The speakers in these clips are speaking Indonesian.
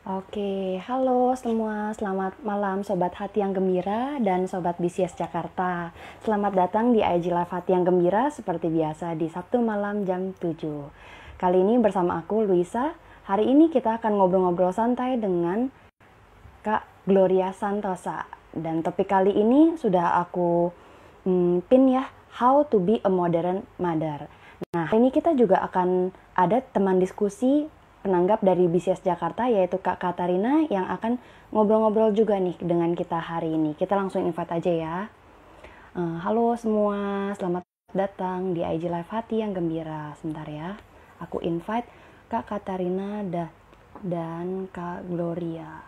Oke, halo semua, selamat malam Sobat Hati yang Gembira dan Sobat BCS Jakarta. Selamat datang di IG Live Hati yang Gembira seperti biasa di Sabtu malam jam 7. Kali ini bersama aku, Luisa. Hari ini kita akan ngobrol-ngobrol santai dengan Kak Gloria Santosa. Dan topik kali ini sudah aku pin ya, How to be a Modern Mother. Nah, hari ini kita juga akan ada teman diskusi penanggap dari BCS Jakarta yaitu Kak Katarina yang akan ngobrol-ngobrol juga nih dengan kita hari ini. Kita langsung invite aja ya. Halo semua, selamat datang di IG Live Hati yang Gembira. Sebentar ya, aku invite Kak Katarina dan Kak Gloria.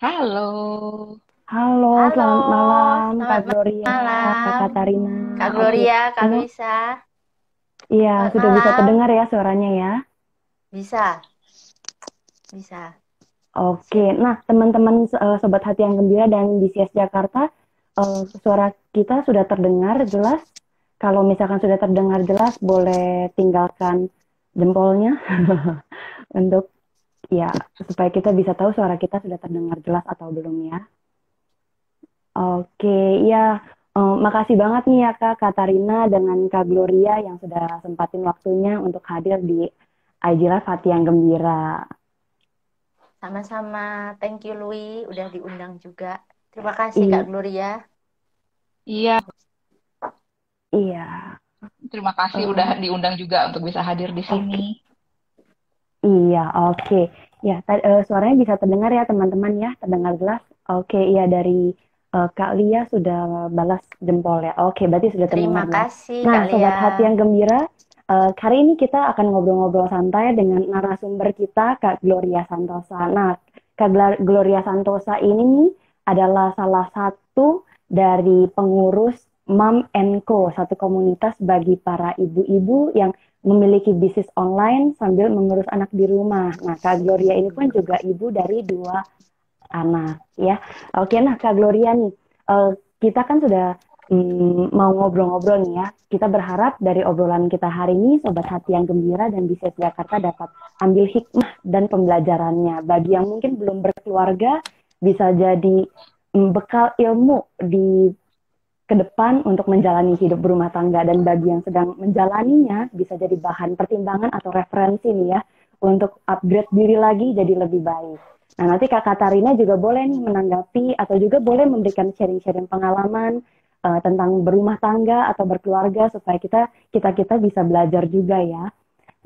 Halo. Halo, Halo, selamat malam Kak selamat Gloria, Kak malam. Katarina. Kak Oke, Gloria, Kak semua. Luisa. Iya, Selamat sudah bisa malam. terdengar ya suaranya ya. Bisa, bisa. Oke, Sip. nah teman-teman Sobat Hati yang Gembira dan BCS Jakarta, suara kita sudah terdengar jelas. Kalau misalkan sudah terdengar jelas, boleh tinggalkan jempolnya untuk ya supaya kita bisa tahu suara kita sudah terdengar jelas atau belum ya. Oke, ya makasih banget nih ya Kak Katarina dengan Kak Gloria yang sudah sempatin waktunya untuk hadir di IG Live Hati yang Gembira. Sama-sama. Thank you, Lui. Udah diundang juga. Terima kasih, Kak I- Gloria. Iya, iya. terima kasih udah Eh, diundang juga untuk bisa hadir di sini. oke. Iya, oke. Ya, suaranya bisa terdengar ya teman-teman ya, terdengar jelas. Oke, iya dari Kak Lia sudah balas jempol ya. Oke, berarti sudah terdengar Terima jelas. kasih, Nah, Kak Sobat Lia. Hati yang Gembira, hari ini kita akan ngobrol-ngobrol santai dengan narasumber kita, Kak Gloria Santosa. Nah, Gloria Santosa ini nih adalah salah satu dari pengurus Mom and Co, satu komunitas bagi para ibu-ibu yang memiliki bisnis online sambil mengurus anak di rumah. Nah, Kak Gloria ini pun juga ibu dari dua anak, ya. Oke, nah Kak Gloria nih, kita kan sudah mau ngobrol-ngobrol nih ya. Kita berharap dari obrolan kita hari ini, Sobat Hati yang Gembira dan Bisnis Jakarta dapat ambil hikmah dan pembelajarannya. Bagi yang mungkin belum berkeluarga, bisa jadi bekal ilmu di ke depan untuk menjalani hidup berumah tangga, dan bagi yang sedang menjalaninya bisa jadi bahan pertimbangan atau referensi nih ya untuk upgrade diri lagi jadi lebih baik. Nah, nanti Kak Katarina juga boleh nih menanggapi atau juga boleh memberikan sharing-sharing pengalaman tentang berumah tangga atau berkeluarga supaya kita bisa belajar juga ya.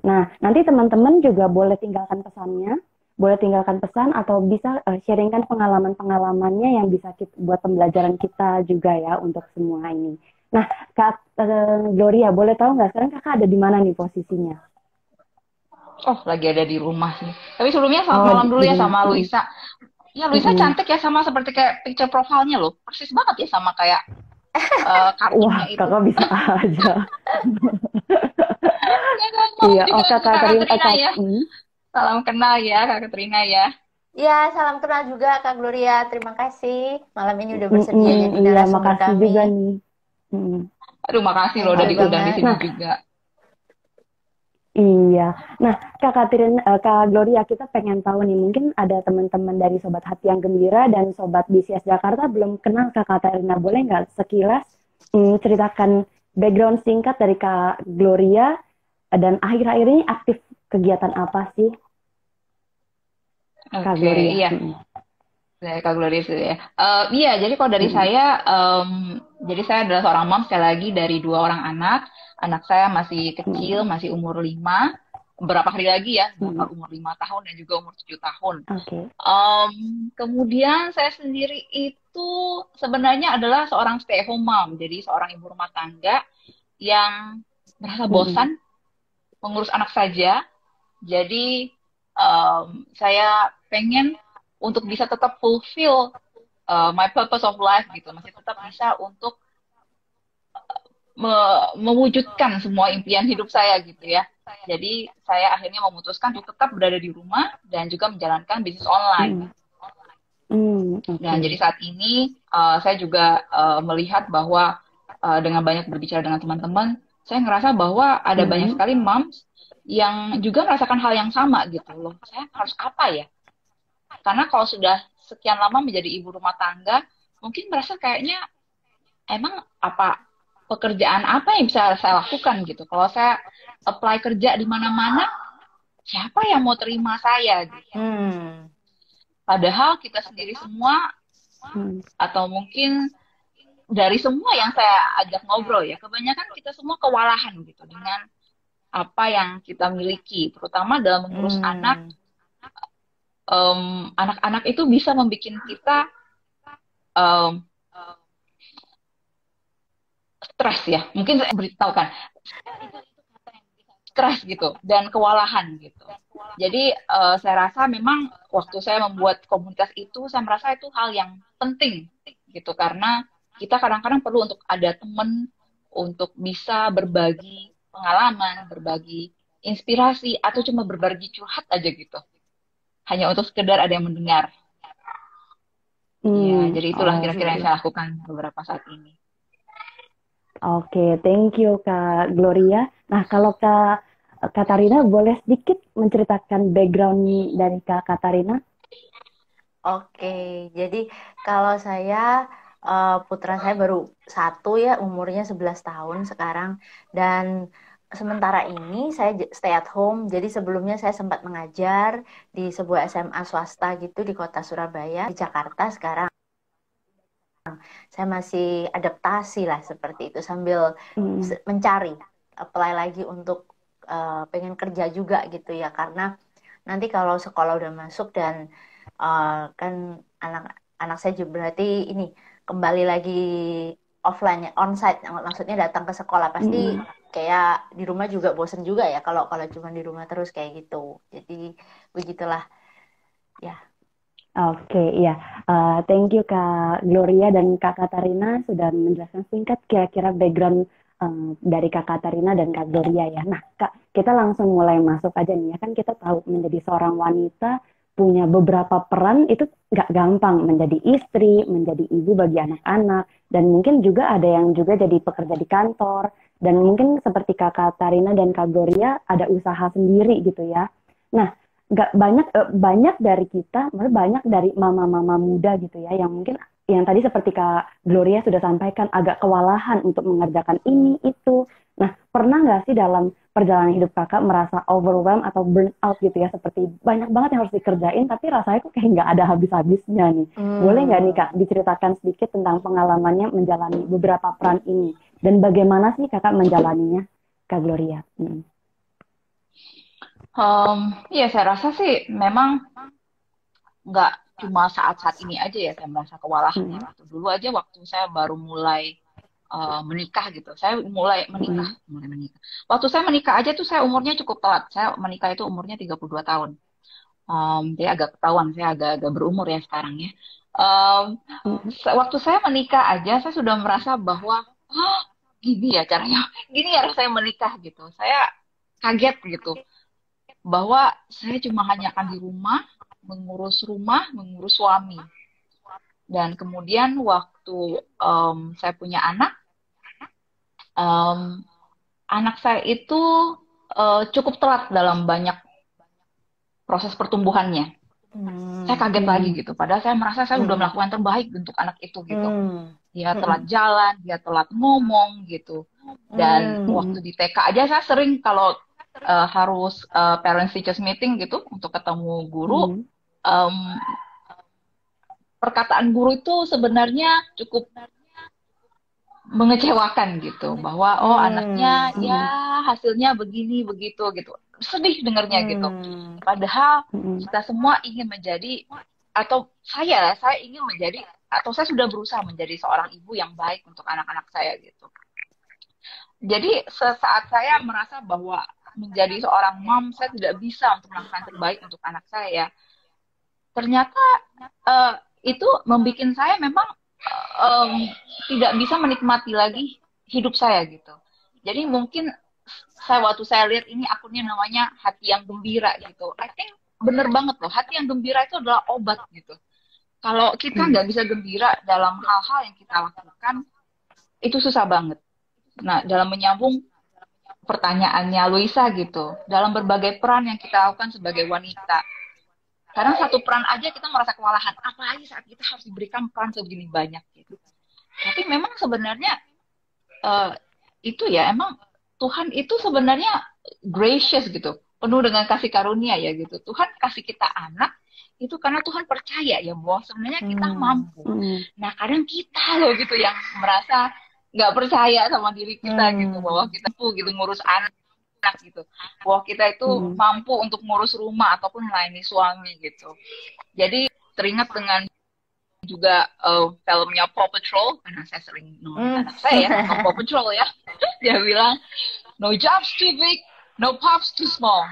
Nah, nanti teman-teman juga boleh tinggalkan pesannya, boleh tinggalkan pesan atau bisa sharingkan pengalaman-pengalamannya yang bisa buat pembelajaran kita juga ya untuk semua ini. Nah, Kak Gloria, boleh tahu nggak sekarang kakak ada di mana nih posisinya? Oh, lagi ada di rumah sih. Tapi sebelumnya selamat Oh, malam dulu di ya rumah. sama Luisa. Ya, Luisa Mm-mm. cantik ya, sama seperti kayak picture profilnya loh. Persis banget ya sama kayak Wah, kartunnya itu. kakak bisa aja. Ya, gampang Iya, juga oh Kak Kak Katarina, Katrina ya. Salam kenal ya Kak Katrina ya. Ya, salam kenal juga, Kak Gloria. Terima kasih. Malam ini udah bersedia mm-mm, jadi iya, narasumber makasih kami. juga nih. Mm. Aduh, makasih loh Thank udah you diundang di banget. sini Nah, juga. iya. Nah, Kak Katrin, Kak Gloria, kita pengen tahu nih, mungkin ada teman-teman dari Sobat Hati yang Gembira dan Sobat BCS Jakarta belum kenal Kak Katarina. Boleh nggak sekilas ceritakan background singkat dari Kak Gloria dan akhir-akhir ini aktif kegiatan apa sih, Kak Oke, Gloria? iya. Dari Kak Gloris gitu ya. Iya, jadi kalau dari Mm-mm. saya, jadi saya adalah seorang mom sekali lagi dari dua orang anak. Anak saya masih kecil, Mm-mm. masih umur 5. Beberapa hari lagi ya, bakal Mm-mm. umur 5 tahun dan juga umur 7 tahun. Oke. Em, Kemudian saya sendiri itu sebenarnya adalah seorang stay home mom. Jadi seorang ibu rumah tangga yang merasa Mm-mm. bosan mengurus anak saja. Jadi saya pengen untuk bisa tetap fulfill my purpose of life gitu, masih tetap bisa untuk mewujudkan semua impian hidup saya gitu ya. Jadi saya akhirnya memutuskan untuk tetap berada di rumah dan juga menjalankan bisnis online. Mm-mm. Oke. Dan jadi saat ini saya juga melihat bahwa dengan banyak berbicara dengan teman-teman, saya ngerasa bahwa ada banyak Mm-mm. sekali moms yang juga merasakan hal yang sama gitu loh. Saya harus apa ya? Karena kalau sudah sekian lama menjadi ibu rumah tangga, mungkin merasa kayaknya emang apa pekerjaan apa yang bisa saya lakukan gitu. Kalau saya apply kerja di mana-mana, siapa yang mau terima saya gitu. Hmm. Padahal kita sendiri semua, Hmm. atau mungkin dari semua yang saya ajak ngobrol ya, kebanyakan kita semua kewalahan gitu dengan apa yang kita miliki, terutama dalam mengurus anak. Hmm. Anak-anak itu bisa membuat kita em, stres ya. Mungkin saya beritahukan stres gitu dan kewalahan gitu. Jadi saya rasa memang waktu saya membuat komunitas itu, saya merasa itu hal yang penting gitu karena kita kadang-kadang perlu untuk ada teman untuk bisa berbagi pengalaman, berbagi inspirasi atau cuma berbagi curhat aja gitu. Hanya untuk sekedar ada yang mendengar. Ya, jadi itulah Oh, kira-kira yang gitu. saya lakukan beberapa saat ini. Oke, thank you Kak Gloria. Nah, kalau Kak Katarina boleh sedikit menceritakan background dari Kak Katarina? Oke, jadi kalau saya putra saya baru satu ya, umurnya 11 tahun sekarang. Dan sementara ini saya stay at home. Jadi sebelumnya saya sempat mengajar di sebuah SMA swasta gitu di kota Surabaya, di Jakarta sekarang. Saya masih adaptasi lah seperti itu sambil Hmm. mencari apply lagi untuk pengen kerja juga gitu ya, karena nanti kalau sekolah udah masuk dan kan anak anak saya juga berarti ini kembali lagi offline ya, onsite, maksudnya datang ke sekolah pasti Hmm. kayak di rumah juga bosen juga ya kalau kalau cuma di rumah terus kayak gitu. Jadi begitulah ya. Oke, iya. Thank you Kak Gloria dan Kak Katarina sudah menjelaskan singkat kira-kira background dari Kak Katarina dan Kak Gloria ya. Nah, Kak, kita langsung mulai masuk aja nih ya. Kan kita tahu menjadi seorang wanita punya beberapa peran itu nggak gampang. Menjadi istri, menjadi ibu bagi anak-anak, dan mungkin juga ada yang juga jadi pekerja di kantor. Dan mungkin seperti Kak Katarina dan Kak Gloria ada usaha sendiri gitu ya. Nah, nggak banyak banyak dari kita, maksudnya banyak dari mama-mama muda gitu ya, yang mungkin yang tadi seperti Kak Gloria sudah sampaikan agak kewalahan untuk mengerjakan ini itu. Nah, pernah nggak sih dalam perjalanan hidup kakak merasa overwhelmed atau burn out gitu ya, seperti banyak banget yang harus dikerjain, tapi rasanya kok kayak nggak ada habis-habisnya nih. Boleh nggak nih Kak Hmm. diceritakan sedikit tentang pengalamannya menjalani beberapa peran ini dan bagaimana sih kakak menjalaninya, Kak Gloria? Ya saya rasa sih memang nggak cuma saat-saat ini aja ya saya merasa kewalahan ya Hmm. gitu. Dulu aja waktu saya baru mulai menikah gitu. Saya mulai menikah. Waktu saya menikah aja tuh saya umurnya cukup telat. Saya menikah itu umurnya 32 tahun. Jadi agak ketahuan saya agak-agak berumur ya sekarang ya. Um, Hmm. Waktu saya menikah aja saya sudah merasa bahwa oh, gini ya caranya, gini ya rasanya menikah gitu. Saya kaget gitu bahwa saya cuma hanya akan di rumah, mengurus suami. Dan kemudian waktu saya punya em, anak saya itu cukup telat dalam banyak proses pertumbuhannya. Saya Hmm. kaget lagi Hmm. gitu. Padahal saya merasa saya sudah Hmm. melakukan yang terbaik untuk anak itu gitu. Hmm. Dia telat Hmm. jalan, dia telat ngomong gitu. Dan Hmm. Hmm. waktu di TK aja saya sering kalau harus parents teachers meeting gitu untuk ketemu guru, Hmm. em, perkataan guru itu sebenarnya cukup mengecewakan gitu bahwa oh anaknya Hmm. ya Hmm. hasilnya begini begitu gitu, sedih dengarnya gitu. Hmm. Padahal Hmm. kita semua ingin menjadi, atau saya ingin menjadi, atau saya sudah berusaha menjadi seorang ibu yang baik untuk anak-anak saya gitu. Jadi sesaat saya merasa bahwa menjadi seorang mom saya tidak bisa untuk melakukan yang terbaik untuk anak saya, ternyata eh, itu membuat saya memang em, tidak bisa menikmati lagi hidup saya gitu. Jadi mungkin waktu saya lihat ini akunnya namanya hati yang gembira gitu. I think bener banget loh, hati yang gembira itu adalah obat gitu. Kalau kita Hmm. nggak bisa gembira dalam hal-hal yang kita lakukan, itu susah banget. Nah, dalam menyambung pertanyaannya Luisa gitu, dalam berbagai peran yang kita lakukan sebagai wanita, Karena satu peran aja kita merasa kewalahan, apalagi saat kita harus diberikan peran sebegini banyak gitu. Tapi memang sebenarnya eh, itu ya emang Tuhan itu sebenarnya gracious gitu, penuh dengan kasih karunia ya gitu. Tuhan kasih kita anak itu karena Tuhan percaya ya bahwa sebenarnya kita Hmm. mampu. Hmm. Nah kadang kita loh gitu yang merasa nggak percaya sama diri kita gitu bahwa Hmm. kita mampu gitu ngurus anak gitu, bahwa kita itu Hmm. mampu untuk ngurus rumah ataupun melayani suami gitu. Jadi teringat dengan juga filmnya Paw Patrol karena saya sering nemenin Hmm. anak saya ya nonton Paw Patrol ya. Dia bilang no jobs too big, no pups too small.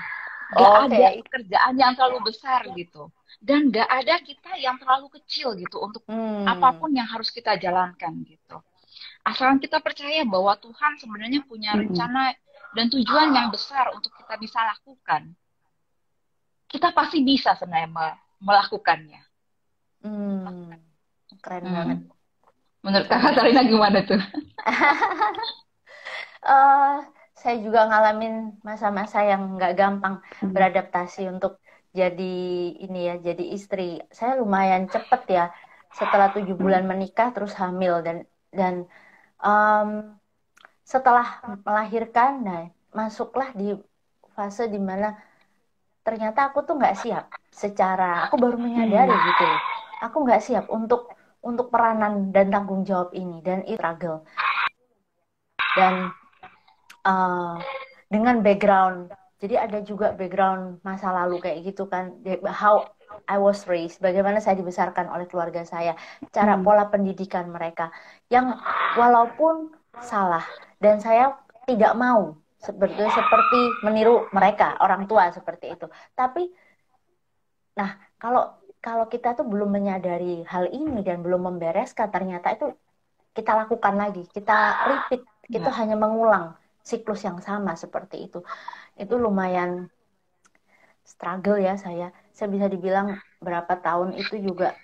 Gak ada Oke. pekerjaan yang terlalu besar gitu, dan gak ada kita yang terlalu kecil gitu untuk Hmm. apapun yang harus kita jalankan gitu. Asalkan kita percaya bahwa Tuhan sebenarnya punya Hmm. rencana dan tujuan yang besar untuk kita bisa lakukan, kita pasti bisa sebenarnya melakukannya. Hmm. Keren banget. Hmm. Menurut Keren Kakak banget. Sarina gimana tuh? eh saya juga ngalamin masa-masa yang nggak gampang Hmm. beradaptasi untuk jadi ini ya, jadi istri. Saya lumayan cepet ya, setelah 7 bulan menikah terus hamil dan em, setelah melahirkan, nah masuklah di fase dimana ternyata aku tuh nggak siap secara, aku baru menyadari Hmm. gitu loh. Aku nggak siap untuk peranan dan tanggung jawab ini dan itu struggle dan eh, dengan background. Jadi ada juga background masa lalu kayak gitu kan. How I was raised, bagaimana saya dibesarkan oleh keluarga saya, cara Hmm. pola pendidikan mereka yang walaupun salah dan saya tidak mau seperti meniru mereka orang tua seperti itu. Tapi nah, kalau kalau kita tuh belum menyadari hal ini dan belum membereskan, ternyata itu kita lakukan lagi, kita repeat, kita Ya. hanya mengulang siklus yang sama seperti itu. Itu lumayan struggle ya saya. Saya bisa dibilang berapa tahun itu juga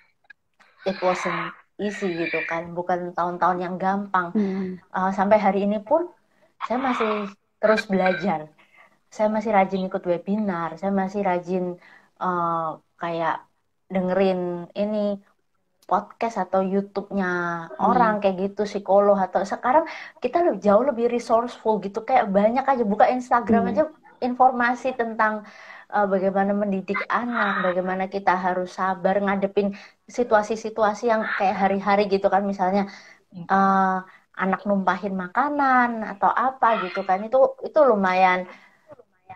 it wasn't easy gitu kan, bukan tahun-tahun yang gampang. Hmm. Sampai hari ini pun saya masih terus belajar. Saya masih rajin ikut webinar, saya masih rajin eh, kayak dengerin ini podcast atau YouTube-nya orang Hmm. kayak gitu, psikolog atau sekarang kita jauh lebih resourceful gitu, kayak banyak aja buka Instagram Hmm. aja informasi tentang bagaimana mendidik anak, bagaimana kita harus sabar ngadepin situasi-situasi yang kayak hari-hari gitu kan, misalnya eh, anak numpahin makanan atau apa gitu kan, itu lumayan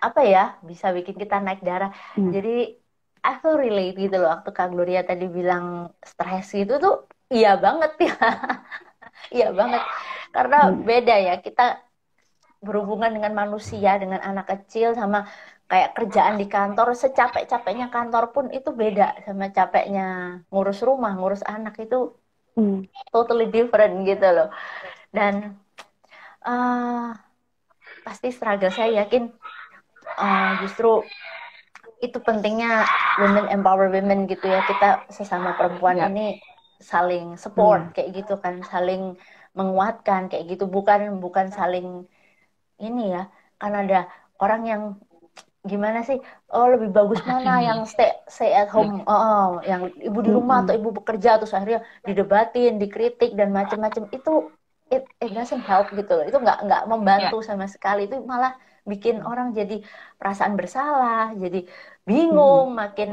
apa ya, bisa bikin kita naik darah. Hmm. Jadi I feel relate gitu loh waktu Kak Gloria tadi bilang stres gitu tuh, iya banget ya. Iya banget, karena Hmm. beda ya kita berhubungan dengan manusia, dengan anak kecil, sama kayak kerjaan di kantor, secapek-capeknya kantor pun itu beda sama capeknya ngurus rumah, ngurus anak, itu Hmm. totally different gitu loh. Dan eh pasti struggle, saya yakin justru itu pentingnya women empower women gitu ya, kita sesama perempuan Ya. ini saling support Iya. kayak gitu kan, saling menguatkan kayak gitu, bukan bukan saling ini ya, kan ada orang yang gimana sih, oh lebih bagus mana yang Menghakimi. stay at Ya. home, yang ibu di rumah atau Hmm. ibu bekerja, terus akhirnya didebatin, dikritik dan macam-macam. Itu it doesn't help gitu loh, itu nggak Ya. membantu sama sekali, itu malah bikin orang jadi perasaan bersalah, jadi bingung, Hmm. makin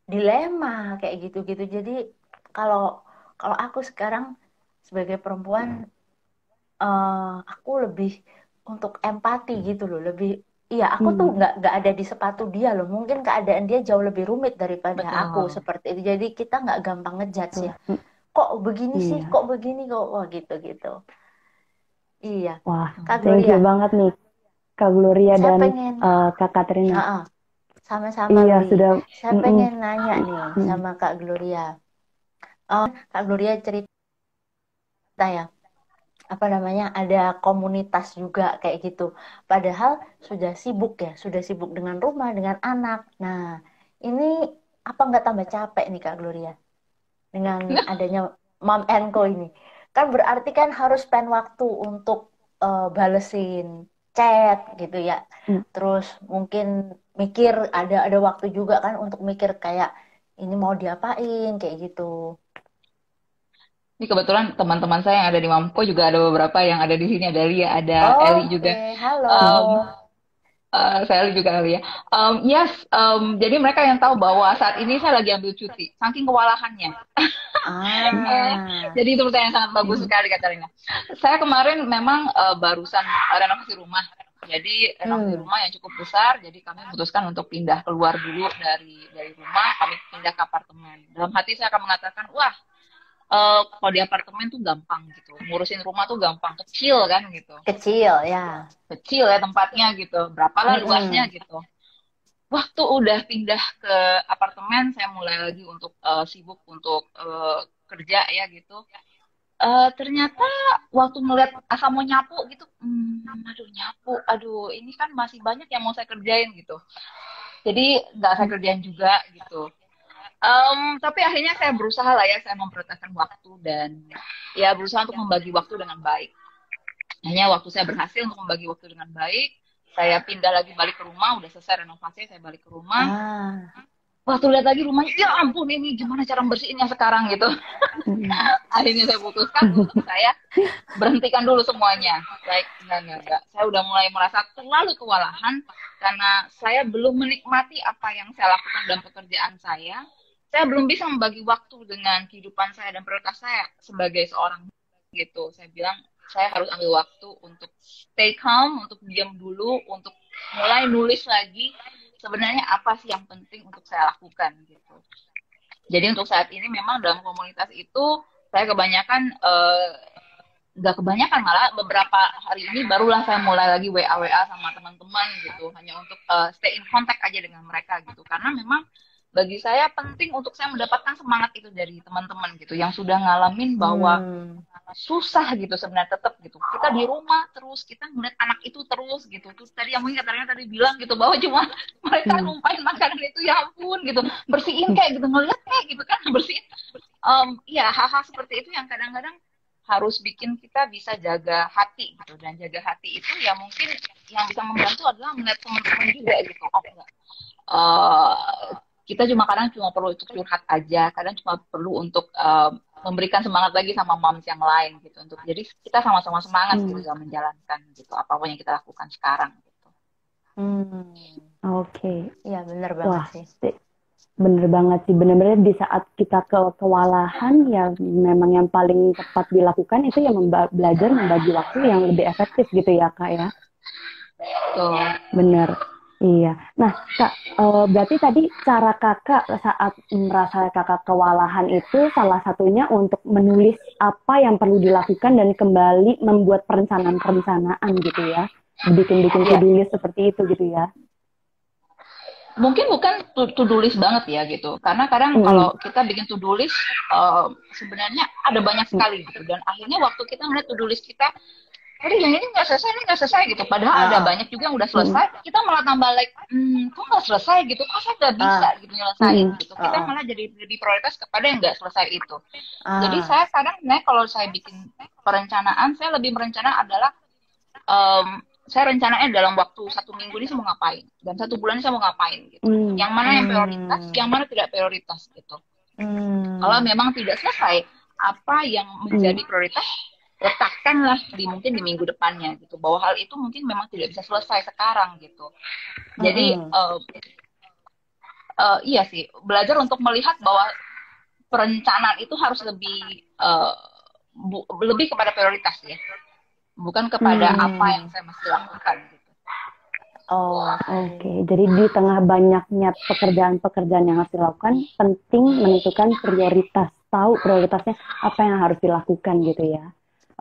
dilema kayak gitu-gitu. Jadi kalau kalau aku sekarang sebagai perempuan, aku lebih untuk empati gitu loh, lebih iya, aku tuh Hmm. nggak ada di sepatu dia loh, mungkin keadaan dia jauh lebih rumit daripada aku Betul. seperti itu, jadi kita nggak gampang ngejudge Tuh. ya, kok begini sih, Iya. kok begini kok, wah gitu gitu. Iya, Wah, Kak thank Gloria, you banget nih Kak Gloria saya dan pengen Kak Katrina. sama-sama Iya, Luli, sudah. saya Mm-mm. pengen nanya nih Mm. sama Kak Gloria. Kak Gloria cerita ya, apa namanya, ada komunitas juga kayak gitu. Padahal sudah sibuk ya, sudah sibuk dengan rumah, dengan anak. Nah, ini apa nggak tambah capek nih Kak Gloria dengan adanya Mom and Co ini? Kan berarti kan harus spend waktu untuk balesin chat gitu ya. Hmm. Terus mungkin mikir, ada waktu juga kan untuk mikir kayak ini mau diapain kayak gitu. Ini kebetulan teman-teman saya yang ada di Mamko juga ada beberapa yang ada di sini. Ada Lia, ada Eli Oke, juga. halo. Um, saya juga kali ya. Yes, jadi mereka yang tahu bahwa saat ini saya lagi ambil cuti, saking kewalahannya. Ah. Jadi itu pertanyaan yang sangat bagus Hmm. sekali Katarina. Saya kemarin memang barusan renovasi rumah. Jadi renovasi Hmm. rumah yang cukup besar, jadi kami memutuskan untuk pindah keluar dulu dari rumah, kami pindah ke apartemen. Dalam hati saya akan mengatakan, wah, kalau di apartemen tuh gampang gitu, ngurusin rumah tuh gampang, kecil kan gitu, Kecil ya. kecil ya tempatnya gitu, berapalah luasnya Mm-mm. gitu. Waktu udah pindah ke apartemen, saya mulai lagi untuk sibuk untuk kerja ya gitu. Ternyata waktu ngeliat asal mau nyapu gitu, aduh nyapu, aduh ini kan masih banyak yang mau saya kerjain gitu. Jadi nggak saya kerjain juga gitu. Tapi akhirnya saya berusaha lah ya, saya memprioritaskan waktu dan ya berusaha untuk membagi waktu dengan baik. Hanya waktu saya berhasil untuk membagi waktu dengan baik, saya pindah lagi balik ke rumah, udah selesai renovasi, saya balik ke rumah. Ah. Waktu lihat lagi rumahnya, ya ampun ini gimana cara bersihinnya sekarang gitu. Hmm. Akhirnya saya putuskan untuk saya berhentikan dulu semuanya. Like, enggak. Saya udah mulai merasa terlalu kewalahan karena saya belum menikmati apa yang saya lakukan dalam pekerjaan saya. Saya belum bisa membagi waktu dengan kehidupan saya dan prioritas saya sebagai seorang gitu. Saya bilang saya harus ambil waktu untuk stay calm, untuk diam dulu, untuk mulai nulis lagi sebenarnya apa sih yang penting untuk saya lakukan gitu. Jadi untuk saat ini memang dalam komunitas itu saya kebanyakan nggak kebanyakan, malah beberapa hari ini barulah saya mulai lagi WA sama teman-teman gitu, hanya untuk stay in contact aja dengan mereka gitu, karena memang bagi saya penting untuk saya mendapatkan semangat itu dari teman-teman gitu yang sudah ngalamin bahwa Hmm. susah gitu sebenarnya tetap gitu, kita di rumah terus kita ngeliat anak itu terus gitu. Terus tadi yang mungkin katanya tadi bilang gitu bahwa cuma mereka Hmm. numpain makanan itu, ya ampun gitu, bersihin kayak gitu, ngeliat kayak gitu kan bersihin. Ya hal-hal seperti itu yang kadang-kadang harus bikin kita bisa jaga hati gitu, dan jaga hati itu ya mungkin yang bisa membantu adalah melihat teman-teman juga gitu. Oh enggak, kita cuma perlu untuk curhat aja, kadang cuma perlu untuk memberikan semangat lagi sama moms yang lain gitu, untuk jadi kita sama-sama semangat gitu Hmm. dalam menjalankan gitu apapun yang kita lakukan sekarang gitu. Hmm. Oke. Iya bener banget Wah, sih. bener banget sih. Bener-bener di saat kita kewalahan, ya memang yang paling tepat dilakukan itu ya belajar membagi waktu yang lebih efektif gitu ya, Kak ya. Tuh. Bener. Iya. Nah, Kak, berarti tadi cara Kakak saat merasa Kakak kewalahan itu salah satunya untuk menulis apa yang perlu dilakukan dan kembali membuat perencanaan-perencanaan gitu ya. Bikin-bikin Iya. to-do list seperti itu gitu ya. Mungkin bukan to-do list banget ya gitu, karena kadang Mm-mm. kalau kita bikin to-do list sebenarnya ada banyak sekali gitu, dan akhirnya waktu kita melihat to-do list kita, aduh yang ini nggak selesai gitu, padahal ada Ah. banyak juga yang udah Mm-mm. selesai, kita malah tambah like, kok nggak selesai gitu, kok saya nggak bisa Ah. gitu nyelesain Mm-mm. gitu, kita Ah. malah jadi lebih prioritas kepada yang nggak selesai itu. Jadi Ah. saya kadang kalau saya bikin perencanaan, saya lebih merencana adalah saya rencananya dalam waktu 1 minggu ini saya mau ngapain, dan 1 bulan ini saya mau ngapain gitu, Mm. yang mana yang prioritas, yang mana tidak prioritas gitu. Kalau Hmm. memang tidak selesai apa yang menjadi Mm. prioritas, letakkanlah mungkin di minggu depannya gitu, bahwa hal itu mungkin memang tidak bisa selesai sekarang gitu. Jadi Mm-mm. iya sih, belajar untuk melihat bahwa perencanaan itu harus lebih kepada prioritas ya, bukan kepada apa yang Hmm. saya mesti lakukan gitu. Oh, Oke, jadi di tengah banyaknya pekerjaan-pekerjaan yang harus dilakukan, penting menentukan prioritas, tahu prioritasnya apa yang harus dilakukan gitu ya.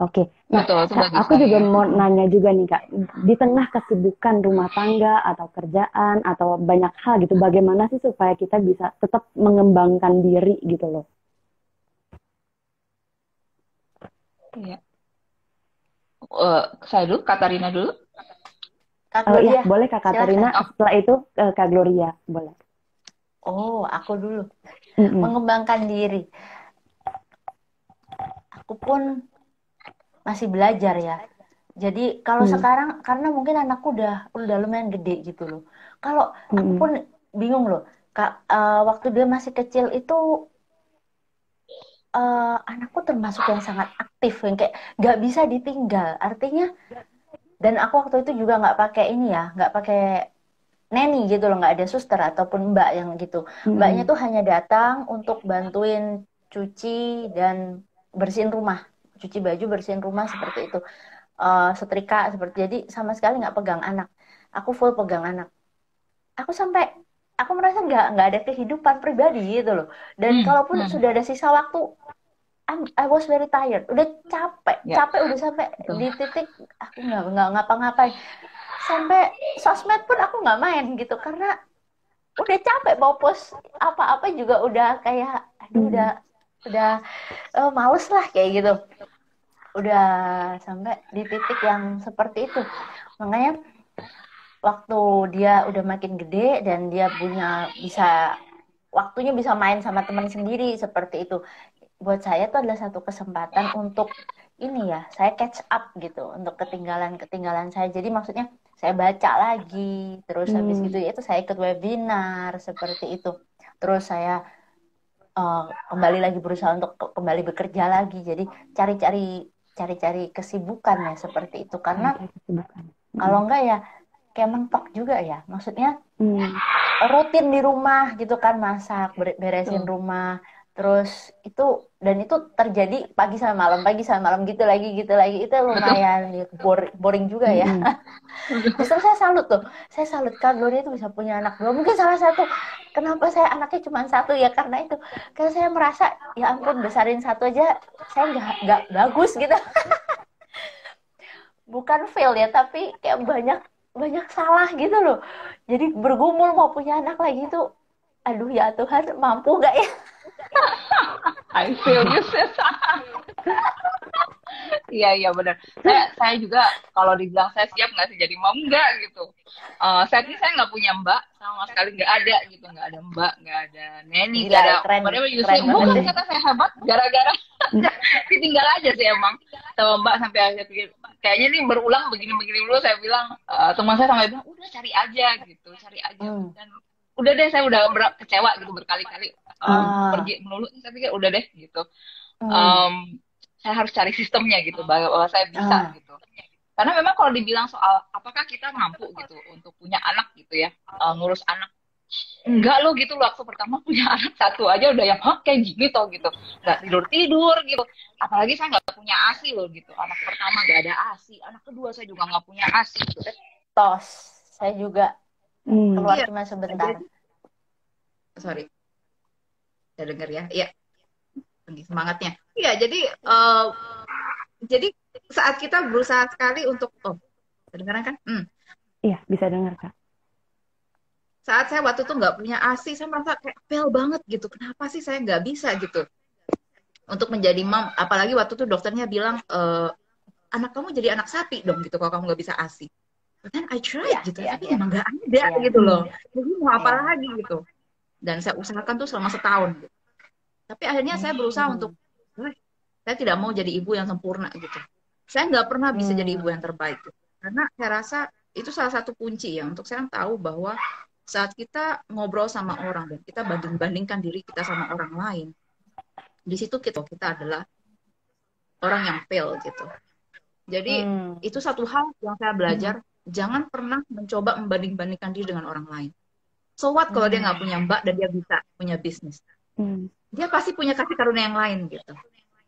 Oke, nah Betul, itu Kak, bagi aku juga saya. mau nanya juga nih Kak, di tengah kesibukan rumah tangga atau kerjaan atau banyak hal gitu, bagaimana sih supaya kita bisa tetap mengembangkan diri gitu loh? Iya. Saya dulu, Katarina dulu. Kak Ya, Gloria, boleh Kak Katarina, silahkan. Oh, setelah itu Kak Gloria, boleh. Oh, aku dulu. Mm-mm. Mengembangkan diri. Aku pun masih belajar ya. Jadi kalau Hmm. sekarang karena mungkin anakku udah lumayan gede gitu loh. Kalau aku Hmm. pun bingung loh. Kak, waktu dia masih kecil itu anakku termasuk yang sangat aktif, yang kayak nggak bisa ditinggal. Artinya, dan aku waktu itu juga nggak pakai ini ya, nggak pakai neni gitu loh, nggak ada suster ataupun mbak yang gitu. Mbaknya Hmm. tuh hanya datang untuk bantuin cuci dan bersihin rumah, cuci baju, bersihin rumah seperti itu. Setrika seperti, jadi sama sekali nggak pegang anak. Aku full pegang anak. Aku sampai aku merasa nggak ada kehidupan pribadi gitu loh. Dan Hmm, kalaupun hmm, sudah ada sisa waktu, I was very tired, udah capek, ya, capek udah sampai betul. di titik aku nggak ngapa-ngapain. Sampai sosmed pun aku nggak main gitu karena udah capek mau post apa-apa juga udah kayak aduh Hmm. udah males lah kayak gitu. Udah sampai di titik yang seperti itu. Makanya waktu dia udah makin gede dan dia punya bisa waktunya bisa main sama teman sendiri seperti itu. Buat saya itu adalah satu kesempatan untuk ini ya, saya catch up gitu untuk ketinggalan-ketinggalan saya. Jadi maksudnya saya baca lagi, terus habis gitu Hmm. ya itu saya ikut webinar seperti itu. Terus saya eh, kembali lagi berusaha untuk kembali bekerja lagi. Jadi cari-cari cari-cari kesibukan ya seperti itu. Karena Cari-cari kesibukan. kalau Hmm. enggak ya kayak mentok juga ya. Maksudnya Hmm. rutin di rumah gitu kan, masak, beresin Betul. rumah. Terus itu dan itu terjadi pagi sampai malam gitu lagi itu Betul. lumayan ya, boring juga ya. Hmm. Justru saya salut tuh, saya salut Kak Gloria itu bisa punya anak dua. Mungkin salah satu kenapa saya anaknya cuma satu ya karena itu, karena saya merasa ya ampun besarin satu aja saya nggak bagus gitu. Bukan fail ya tapi kayak banyak banyak salah gitu loh. Jadi bergumul mau punya anak lagi tuh, aduh ya Tuhan mampu gak ya? I feel you, sis. Iya, iya benar. Saya juga kalau dibilang saya siap nggak sih jadi mom, nggak gitu. Saat ini saya nggak punya mbak, sama sekali nggak ada gitu, nggak ada mbak, nggak ada neni, nggak Gila ada keren whatever you say. keren banget Bukan deh. kata saya hebat, gara-gara ditinggal aja sih emang sama mbak sampai akhirnya pikir kayaknya nih berulang begini-begini dulu. Saya bilang teman saya sampai bilang udah cari aja gitu, cari aja. Hmm. Dan udah deh saya udah kecewa gitu berkali-kali pergi Ah. melulu. Saya pikir udah deh gitu. Hmm. Em, saya harus cari sistemnya gitu bahwa saya bisa Ah. gitu. Karena memang kalau dibilang soal apakah kita mampu gitu untuk punya anak gitu ya, ngurus anak, enggak lo gitu loh. Waktu pertama punya anak satu aja udah yang hah kayak gini toh gitu, nggak tidur tidur gitu. Apalagi saya nggak punya asi loh gitu. Anak pertama nggak ada asi, anak kedua saya juga nggak punya asi gitu. Tos saya juga Hmm. keluar Iya, cuma sebentar. jadi sorry, saya dengar ya. Iya, tinggi semangatnya. Iya, jadi saat kita berusaha sekali untuk kedengaran kan? Iya, bisa dengar, Kak. Saat saya waktu itu nggak punya ASI, saya merasa kayak fail banget gitu. Kenapa sih saya nggak bisa gitu untuk menjadi mom? Apalagi waktu itu dokternya bilang anak kamu jadi anak sapi dong gitu kalau kamu nggak bisa ASI. But then I Iya tried gitu, iya tapi iya emang nggak ada iya gitu Hmm. loh. Jadi mau apa iya. lagi gitu? Dan saya usahakan tuh selama setahun. Gitu. Tapi akhirnya saya berusaha untuk, Hmm. saya tidak mau jadi ibu yang sempurna gitu. Saya nggak pernah bisa jadi ibu yang Hmm. terbaik. Gitu. Karena saya rasa itu salah satu kunci ya untuk saya tahu bahwa saat kita ngobrol sama orang dan kita banding-bandingkan diri kita sama orang lain, di situ kita adalah orang yang fail gitu. Jadi Hmm. itu satu hal yang saya belajar, jangan pernah mencoba membanding-bandingkan diri dengan orang lain. So what kalau dia nggak Hmm. punya mbak dan dia bisa punya bisnis? Hmm. Dia pasti punya kasih karunia yang lain gitu.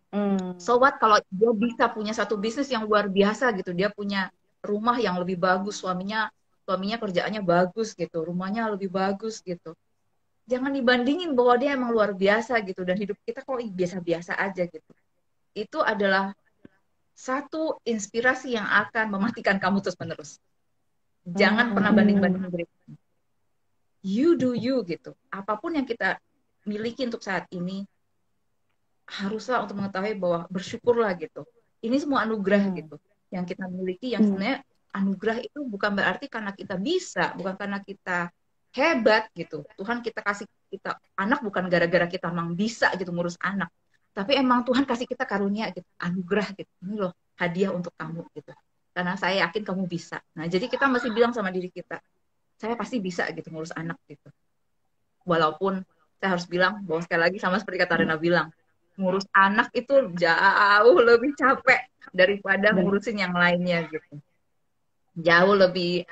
Hmm. So what kalau dia bisa punya satu bisnis yang luar biasa gitu, dia punya rumah yang lebih bagus, suaminya kerjaannya bagus gitu, rumahnya lebih bagus gitu. Jangan dibandingin bahwa dia emang luar biasa gitu dan hidup kita kok biasa-biasa aja gitu. Itu adalah satu inspirasi yang akan mematikan kamu terus-menerus. Jangan pernah Hmm. banding-bandingin diri. You do you gitu. Apapun yang kita miliki untuk saat ini, haruslah untuk mengetahui bahwa bersyukurlah gitu. Ini semua anugerah Hmm. gitu. Yang kita miliki, yang Hmm. sebenarnya anugerah itu bukan berarti karena kita bisa, bukan karena kita hebat gitu. Tuhan kita kasih kita anak bukan gara-gara kita memang bisa gitu ngurus anak. Tapi emang Tuhan kasih kita karunia gitu, anugerah gitu. Ini loh hadiah untuk kamu gitu. karena saya yakin kamu bisa. Nah, jadi kita masih bilang sama diri kita, saya pasti bisa gitu ngurus anak gitu. Walaupun saya harus bilang bahwa sekali lagi sama seperti kata Rena bilang, ngurus anak itu jauh lebih capek daripada ngurusin yang lainnya gitu. Jauh lebih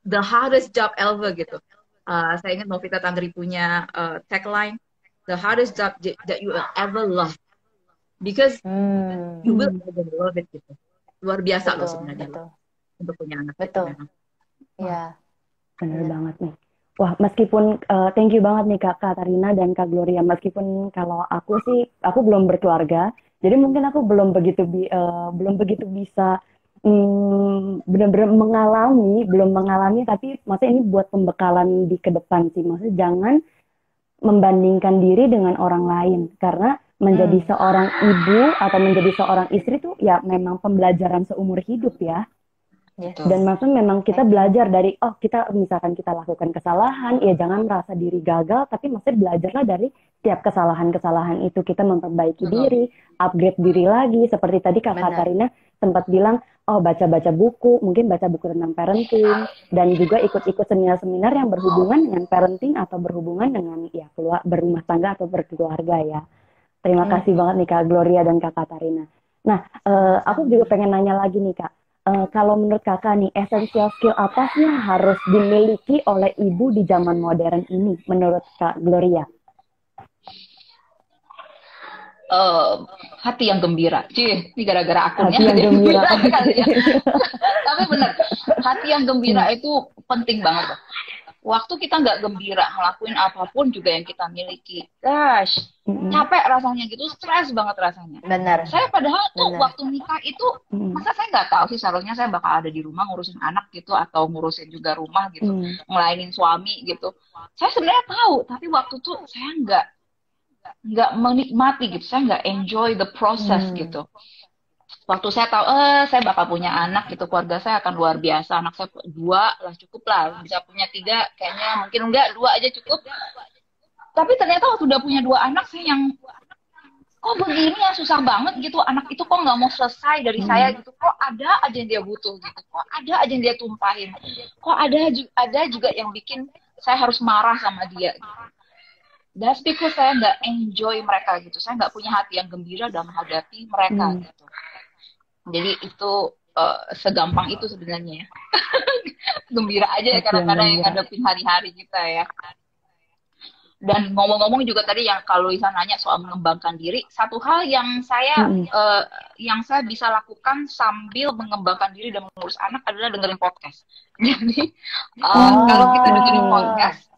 the hardest job ever gitu. Saya ingat Novita Tandri punya tagline, the hardest job that you will ever love, because you will never love it gitu. Luar biasa loh sebenarnya untuk punya anak. Betul. Gitu, ya. Bener banget nih. Wah, meskipun thank you banget nih Kak Katarina dan Kak Gloria. Meskipun kalau aku sih, aku belum berkeluarga, jadi mungkin aku belum begitu bisa benar-benar belum mengalami, tapi maksudnya ini buat pembekalan di ke depan sih. Maksudnya jangan membandingkan diri dengan orang lain, karena menjadi seorang ibu atau menjadi seorang istri tuh ya memang pembelajaran seumur hidup ya. Dan maksudnya memang kita belajar dari, kita misalkan kita lakukan kesalahan, ya jangan merasa diri gagal, tapi maksudnya belajarlah dari setiap kesalahan-kesalahan itu, kita memperbaiki diri, upgrade diri lagi, seperti tadi Kak Katarina sempat bilang, baca-baca buku, mungkin baca buku tentang parenting, dan juga ikut-ikut seminar-seminar yang berhubungan dengan parenting atau berhubungan dengan ya berumah tangga atau berkeluarga ya. Terima kasih banget nih Kak Gloria dan Kak Katarina. Nah, aku juga pengen nanya lagi nih Kak. Kalau menurut kakak nih, essential skill apa sih yang harus dimiliki oleh ibu di zaman modern ini, menurut Kak Gloria? Hati yang gembira. Ini gara-gara akunnya. Hati yang gembira. Kali ya. Tapi benar, hati yang gembira itu penting banget loh. Waktu kita nggak gembira ngelakuin apapun juga yang kita miliki, gosh, capek rasanya gitu, stres banget rasanya. Benar. Saya padahal tuh waktu nikah itu, masa saya nggak tahu sih seharusnya saya bakal ada di rumah ngurusin anak gitu, atau ngurusin juga rumah gitu, ngelainin suami gitu. Saya sebenarnya tahu, tapi waktu tuh saya nggak menikmati gitu, saya nggak enjoy the process gitu. Waktu saya tahu, saya bakal punya anak gitu, keluarga saya akan luar biasa, anak saya 2 lah cukup lah, bisa punya 3 kayaknya, mungkin enggak 2 aja cukup. Tapi ternyata waktu udah punya 2 anak, saya yang kok begini ya, susah banget gitu, anak itu kok nggak mau selesai dari saya gitu, kok ada aja yang dia butuh gitu, kok ada aja yang dia tumpahin, kok ada juga yang bikin saya harus marah sama dia gitu. That's because saya nggak enjoy mereka gitu, saya nggak punya hati yang gembira dalam menghadapi mereka gitu. Jadi itu segampang itu sebenarnya ya. Gembira aja ya kadang-kadang yang ngadepin hari-hari kita ya. Dan ngomong-ngomong juga tadi yang kalau Lisa nanya soal mengembangkan diri, satu hal yang saya bisa lakukan sambil mengembangkan diri dan mengurus anak adalah dengerin podcast. Jadi kalau kita dengerin podcast,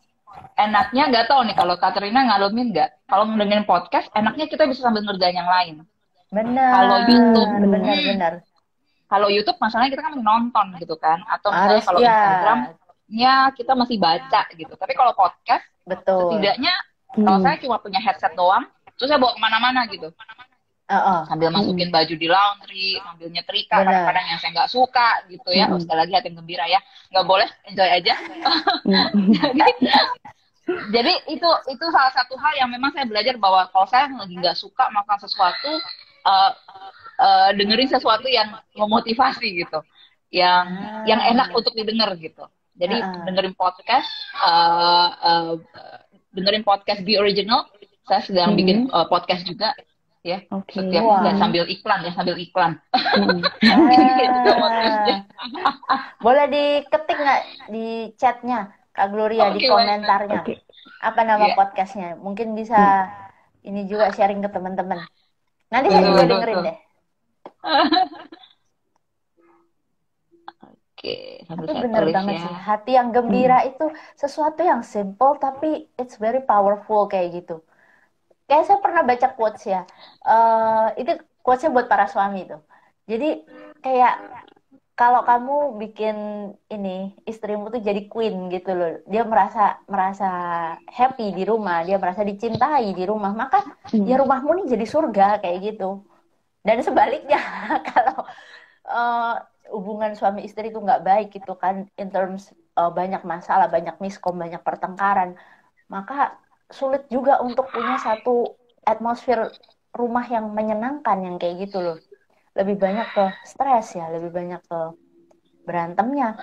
enaknya nggak tahu nih kalau Katrina ngalamin nggak? Kalau dengerin podcast, enaknya kita bisa sambil ngerjain yang lain. Benar. Kalau YouTube, benar. Kalau YouTube masalahnya kita kan nonton gitu kan, atau misalnya kalau Instagram, ya kita masih baca gitu. Tapi kalau podcast, setidaknya kalau saya cuma punya headset doang, terus saya bawa kemana-mana gitu. Sambil masukin baju di laundry, sambil nyetrika, kadang-kadang yang saya nggak suka gitu ya. Sekali lagi hati yang gembira ya, nggak boleh, enjoy aja. Jadi itu salah satu hal yang memang saya belajar bahwa kalau saya lagi nggak suka melakukan sesuatu, dengerin sesuatu yang memotivasi gitu, yang enak untuk didengar gitu. Jadi dengerin podcast Be Original. Saya sedang bikin podcast juga ya. Setiap sambil iklan. Boleh diketik nggak di chatnya Kak Gloria, di komentarnya apa nama podcastnya? Mungkin bisa ini juga sharing ke teman-teman. Nanti saya juga dengerin deh. Tapi benar banget sih, hati yang gembira itu sesuatu yang simple tapi it's very powerful kayak gitu. Kayak saya pernah baca quotes ya, itu quotesnya buat para suami tuh. Jadi kayak kalau kamu bikin ini istrimu tuh jadi queen gitu loh, dia merasa happy di rumah, dia merasa dicintai di rumah, maka ya rumahmu nih jadi surga kayak gitu. Dan sebaliknya kalau hubungan suami istri itu nggak baik gitu kan, in terms banyak masalah, banyak miskom, banyak pertengkaran, maka sulit juga untuk punya satu atmosfer rumah yang menyenangkan yang kayak gitu loh. lebih banyak ke stres ya, lebih banyak ke berantemnya.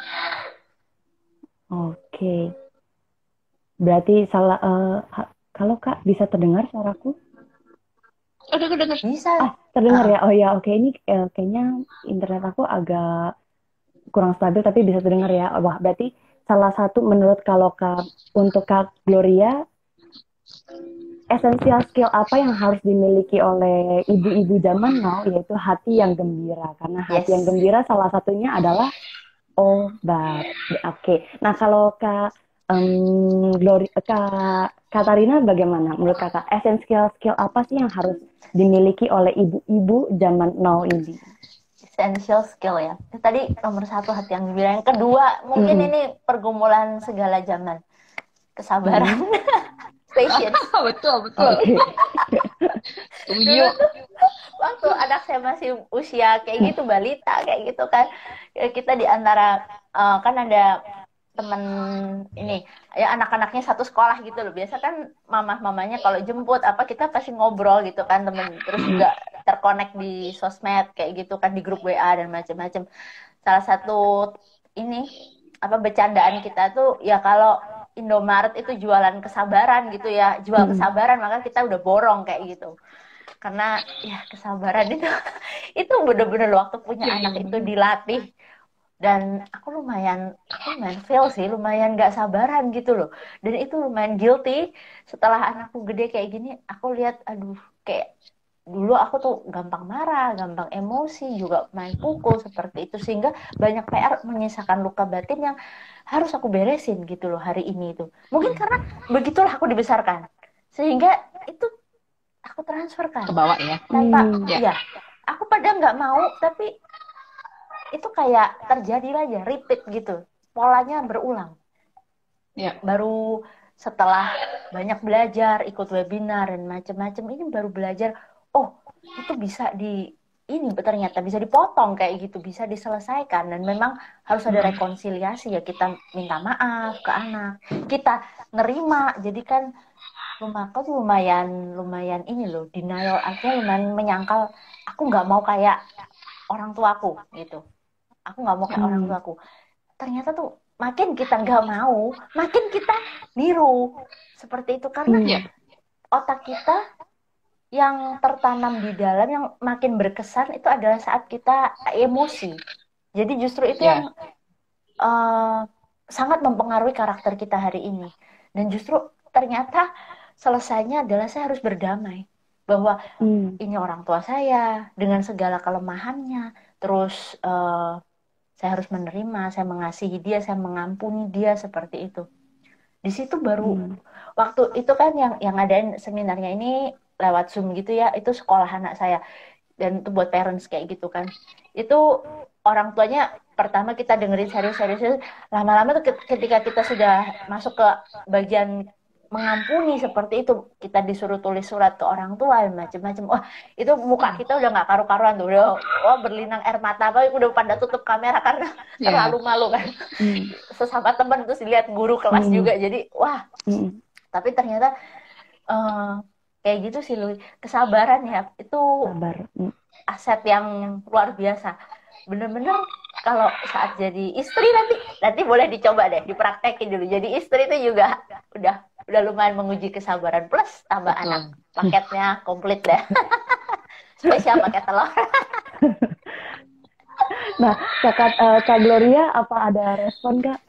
Oke. Berarti kalau Kak bisa terdengar suaraku? Dengar. Bisa. Terdengar ya? Oh ya, oke. Ini kayaknya internet aku agak kurang stabil, tapi bisa terdengar ya. Wah, berarti salah satu menurut untuk Kak Gloria, esensial skill apa yang harus dimiliki oleh ibu-ibu zaman now, yaitu hati yang gembira. Karena hati yang Yes. gembira salah satunya adalah obat. Oke. Nah, kalau Kak Katarina bagaimana? Menurut Kakak, esensial skill apa sih yang harus dimiliki oleh ibu-ibu zaman now ini? Essential skill ya. Tadi nomor 1 hati yang gembira. Yang kedua, mungkin ini pergumulan segala zaman. Kesabaran. Patience. Betul. Oke. Dulu tuh waktu anak saya masih usia kayak gitu, balita kayak gitu kan, kita di antara kan ada temen ini ya, anak-anaknya satu sekolah gitu loh. Biasa kan mamanya kalau jemput apa kita pasti ngobrol gitu kan, temen, terus juga terkonek di sosmed kayak gitu kan, di grup WA dan macam-macam. Salah satu ini apa bercandaan kita tuh ya, kalau Indomaret itu jualan kesabaran gitu ya, jual kesabaran, maka kita udah borong kayak gitu. Karena ya kesabaran itu itu bener-bener waktu punya anak itu dilatih. Dan aku lumayan fail sih, lumayan gak sabaran gitu loh. Dan itu lumayan guilty. Setelah anakku gede kayak gini, aku lihat aduh, kayak dulu aku tuh gampang marah, gampang emosi, juga main pukul seperti itu, sehingga banyak PR, menyisakan luka batin yang harus aku beresin gitu loh hari ini itu. Mungkin karena begitulah aku dibesarkan, sehingga itu aku transferkan Ke bawah ya. tanpa Ya. ya, aku pada nggak mau, tapi itu kayak terjadi aja, repeat gitu, polanya berulang. Ya. Baru setelah banyak belajar, ikut webinar dan macam-macam, ini baru belajar, oh itu bisa ini ternyata bisa dipotong kayak gitu, bisa diselesaikan. Dan memang harus ada rekonsiliasi ya, kita minta maaf ke anak, kita nerima. Jadi kan rumahku tuh lumayan ini loh, denial, artinya lumayan menyangkal, aku nggak mau kayak orang tuaku gitu, aku nggak mau kayak orang tuaku. Ternyata tuh makin kita nggak mau, makin kita niru seperti itu, karena otak kita yang tertanam di dalam, yang makin berkesan itu adalah saat kita emosi. Jadi justru itu yang sangat mempengaruhi karakter kita hari ini. Dan justru ternyata selesainya adalah saya harus berdamai bahwa ini orang tua saya dengan segala kelemahannya, terus saya harus menerima, saya mengasihi dia, saya mengampuni dia, seperti itu. Di situ baru waktu itu kan yang ngadain seminarnya ini lewat Zoom gitu ya, itu sekolah anak saya, dan itu buat parents kayak gitu kan. Itu orang tuanya pertama kita dengerin serius-serius, lama-lama tuh ketika kita sudah masuk ke bagian mengampuni seperti itu, kita disuruh tulis surat ke orang tua macam-macam. Wah, itu muka kita udah nggak karu-karuan tuh, udah berlinang air mata, apa udah pada tutup kamera karena terlalu malu kan. Sesama teman, terus dilihat guru kelas juga, jadi wah. Tapi ternyata kayak gitu sih, Lui. Kesabaran ya, itu aset yang luar biasa. Bener-bener kalau saat jadi istri, nanti boleh dicoba deh, dipraktekin dulu. Jadi istri itu juga udah lumayan menguji kesabaran, plus tambah anak, paketnya komplit deh. Spesial paket telur. Nah, Kak Gloria, apa ada respon Kak?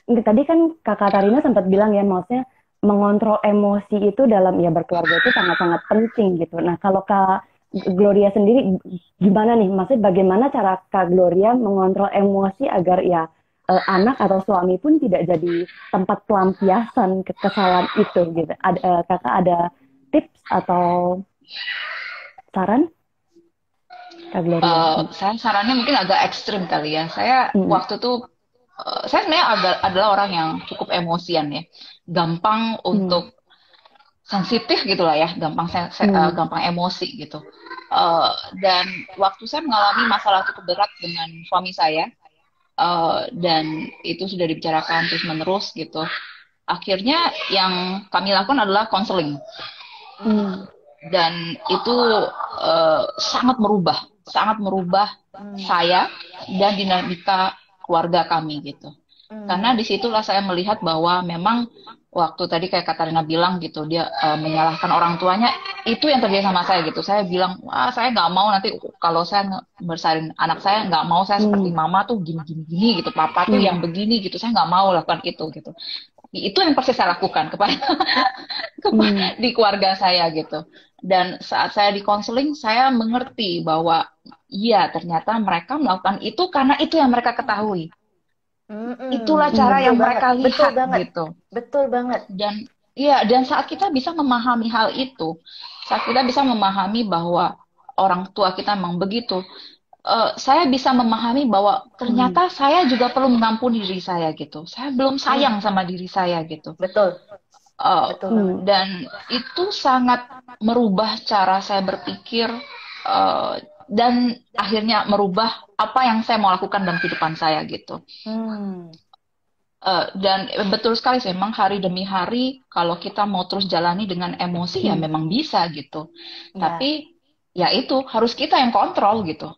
Tadi kan Kak Katarina sempat bilang ya, maksudnya mengontrol emosi itu dalam berkeluarga itu sangat-sangat penting gitu. Nah, kalau Kak Gloria sendiri gimana nih? Maksudnya bagaimana cara Kak Gloria mengontrol emosi agar anak atau suami pun tidak jadi tempat pelampiasan kesalahan itu gitu. Kakak ada tips atau saran? Kak Gloria. Saya sarannya mungkin agak ekstrim kali ya. Saya waktu itu saya sebenarnya adalah orang yang cukup emosian ya, gampang untuk sensitif gitulah ya, gampang emosi gitu. Dan waktu saya mengalami masalah cukup berat dengan suami saya, dan itu sudah dibicarakan terus menerus gitu. Akhirnya yang kami lakukan adalah konseling, dan itu sangat merubah sangat merubah saya dan dinamika keluarga kami gitu. Karena disitulah saya melihat bahwa memang waktu tadi kayak Katarina bilang gitu, dia menyalahkan orang tuanya, itu yang terjadi sama saya gitu. Saya bilang, wah saya nggak mau nanti kalau saya besarin anak saya, nggak mau saya seperti mama tuh gini gitu, papa tuh yang begini gitu, saya nggak mau lakukan itu gitu. Itu yang persis saya lakukan kepada di keluarga saya gitu. Dan saat saya di konseling, saya mengerti bahwa iya ternyata mereka melakukan itu karena itu yang mereka ketahui. Itulah cara yang mereka lihat gitu. Betul banget. Dan iya, dan saat kita bisa memahami hal itu, saat kita bisa memahami bahwa orang tua kita memang begitu, saya bisa memahami bahwa ternyata saya juga perlu mengampuni diri saya gitu. Saya belum sayang sama diri saya gitu. Betul. Betul. Dan itu sangat merubah cara saya berpikir dan akhirnya merubah apa yang saya mau lakukan dalam kehidupan saya gitu. Dan betul sekali sih, memang hari demi hari kalau kita mau terus jalani dengan emosi ya memang bisa gitu. Tapi ya itu harus kita yang kontrol gitu.